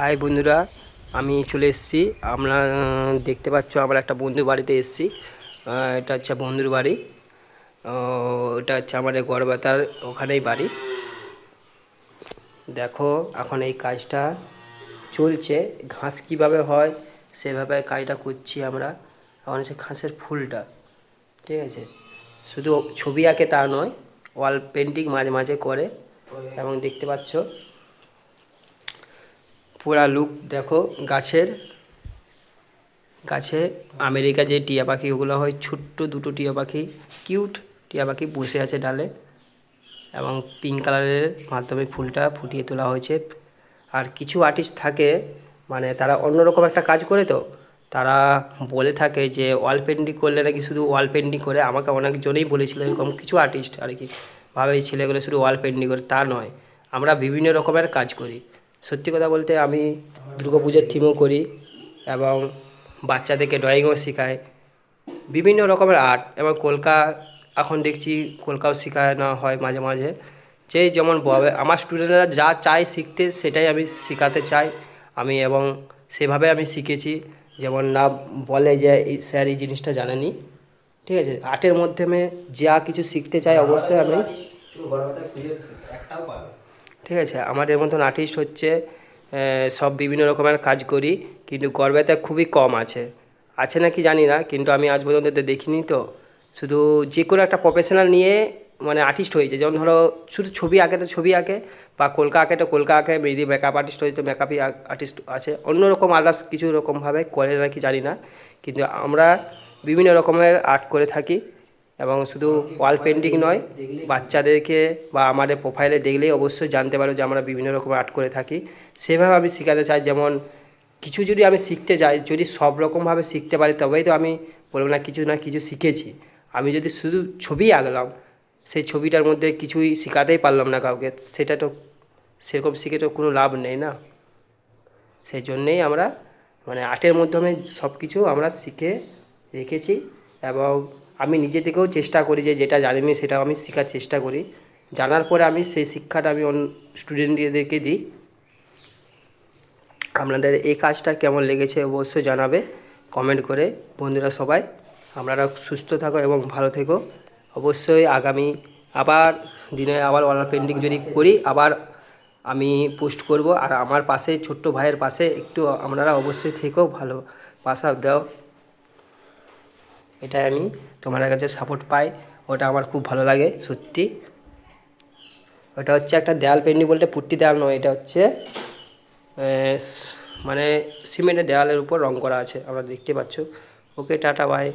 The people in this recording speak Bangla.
হাই বন্ধুরা, আমি চলে এসেছি। আমরা দেখতে পাচ্ছ আমরা একটা বন্ধুর বাড়িতে এসেছি। এটা হচ্ছে বন্ধুর বাড়ি। এটা হচ্ছে আমাদের গড়বেতার ওখানেই বাড়ি। দেখো এখন এই কাজটা চলছে। ঘাস কিভাবে হয় সেভাবে কাজটা করছি আমরা। এখন হচ্ছে ঘাসের ফুলটা, ঠিক আছে। শুধু ছবি আঁকে তা নয়, ওয়াল পেন্টিং মাঝে মাঝে করে। এবং দেখতে পাচ্ছ পুরা লুক দেখো গাছে আমেরিকা যে টিয়া পাখি ওগুলো হয়, ছোট্ট দুটো টিয়া পাখি, কিউট টিয়া পাখি বসে আছে ডালে। এবং পিঙ্ক কালারের মাধ্যমে ফুলটা ফুটিয়ে তোলা হয়েছে। আর কিছু আর্টিস্ট থাকে, মানে তারা অন্যরকম একটা কাজ করে, তো তারা বলে থাকে যে ওয়াল পেন্টিং করলে নাকি শুধু ওয়াল পেন্টিং করে। আমাকে অনেকজনেই বলেছিল এরকম, কিছু আর্টিস্ট আর কি ভাবে এই ছেলেগুলো শুধু ওয়াল পেন্টিং করে। তা নয়, আমরা বিভিন্ন রকমের কাজ করি। সত্যি কথা বলতে আমি দুর্গাপুজোর থিমও করি এবং বাচ্চাদেরকে ড্রয়িংও শেখাই, বিভিন্ন রকমের আর্ট। এবং এখন দেখছি কলকাও শেখানো হয় মাঝে মাঝে। যে যেমন আমার স্টুডেন্টরা যা চায় শিখতে সেটাই আমি শেখাতে চাই আমি, এবং সেভাবে আমি শিখেছি। যেমন না বলে যে এই স্যার এই জিনিসটা জানেনি, ঠিক আছে। আর্টের মাধ্যমে যা কিছু শিখতে চাই অবশ্যই আমি, ঠিক আছে। আমাদের মতন আর্টিস্ট হচ্ছে সব বিভিন্ন রকমের কাজ করি, কিন্তু গড়বেতা খুবই কম আছে। আছে নাকি জানি না, কিন্তু আমি আজ পর্যন্ত দেখিনি। তো শুধু যে কোনো একটা প্রফেশনাল নিয়ে মানে আর্টিস্ট হয়েছে, যেমন ধরো শুধু ছবি আঁকে তো ছবি আঁকে, বা কলকা আঁকে তো কলকা আঁকে, মেহেদি মেকআপ আর্টিস্ট হয়েছে তো মেকআপই আর্টিস্ট আছে। অন্য রকম আদার্স কিছু রকমভাবে করে নাকি জানি না, কিন্তু আমরা বিভিন্ন রকমের আর্ট করে থাকি। এবং শুধু ওয়াল পেন্টিং নয়, বাচ্চাদেরকে বা আমাদের প্রোফাইলে দেখলেই অবশ্যই জানতে পারো যে আমরা বিভিন্ন রকম আর্ট করে থাকি। সেভাবে আমি শেখাতে চাই। যেমন কিছু যদি আমি শিখতে যাই, যদি সব রকমভাবে শিখতে পারি তবেই তো আমি বলবো না কিছু শিখেছি। আমি যদি শুধু ছবি আঁকলাম, সেই ছবিটার মধ্যে কিছুই শেখাতেই পারলাম না কাউকে, সেটা তো সেরকম শিখে তো কোনো লাভ নেই না। সেই জন্যেই আমরা মানে আর্টের মাধ্যমে সব কিছু আমরা শিখে রেখেছি। এবং আমি নিজে থেকেও চেষ্টা করি যে যেটা জানিনি সেটাও আমি শেখার চেষ্টা করি। জানার পরে আমি সেই শিক্ষাটা আমি স্টুডেন্টদেরকে দিই। আপনাদের এই কাজটা কেমন লেগেছে অবশ্যই জানাবে কমেন্ট করে। বন্ধুরা সবাই আপনারা সুস্থ থাকো এবং ভালো থেকো। অবশ্যই আগামী আবার দিনে আবার ওয়াল পেন্টিং যদি করি আবার আমি পোস্ট করব। আর আমার পাশে ছোট্ট ভাইয়ের পাশে একটু আপনারা অবশ্যই থেকেও ভালো পাশা দাও, এটাই আমি তোমাদের কাছে সাপোর্ট পাই। ওটা আমার খুব ভালো লাগে সত্যি। ওটা হচ্ছে একটা দেয়াল পেন্টিং, বলতে পুট্টি দেয়াল নয়, এটা হচ্ছে মানে সিমেন্টের দেওয়ালের উপর রং করা আছে, আমরা দেখতে পাচ্ছ। ওকে, টাটা, বাই।